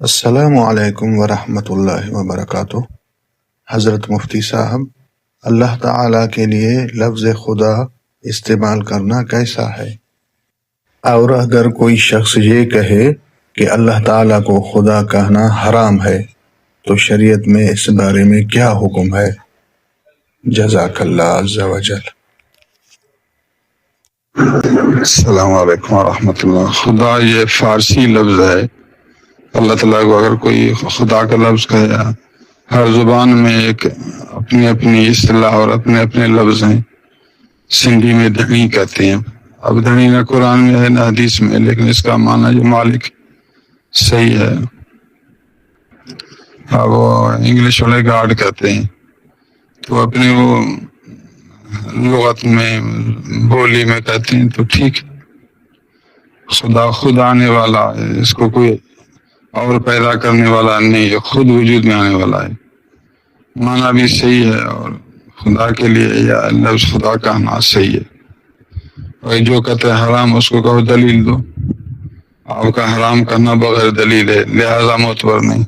السلام علیکم ورحمۃ اللہ وبرکاتہ۔ حضرت مفتی صاحب، اللہ تعالیٰ کے لیے لفظ خدا استعمال کرنا کیسا ہے؟ اور اگر کوئی شخص یہ کہے کہ اللہ تعالیٰ کو خدا کہنا حرام ہے تو شریعت میں اس بارے میں کیا حکم ہے؟ جزاک اللہ عز و جل۔ السلام علیکم ورحمۃ اللہ۔ خدا یہ فارسی لفظ ہے۔ اللہ تعالیٰ کو اگر کوئی خدا کا لفظ کہے، ہر زبان میں ایک اپنی اپنی اصطلاح اور اپنے اپنے لفظ ہیں۔ سندھی میں دھنی کہتے ہیں، اب دھنی نہ قرآن میں ہے نہ حدیث میں، لیکن اس کا معنی جو مالک صحیح ہے۔ اب وہ انگلش والے گاڈ کہتے ہیں، تو اپنے وہ لغت میں بولی میں کہتے ہیں تو ٹھیک ہے۔ خدا خود آنے والا ہے، اس کو کوئی اور پیدا کرنے والا نہیں ہے، خود وجود میں آنے والا ہے۔ معنی بھی صحیح ہے، اور خدا کے لیے یا لفظ خدا کہنا صحیح ہے۔ اور جو کہتے ہیں حرام، اس کو کہو دلیل دو۔ آپ کا حرام کرنا بغیر دلیل ہے، لہذا معتبر نہیں۔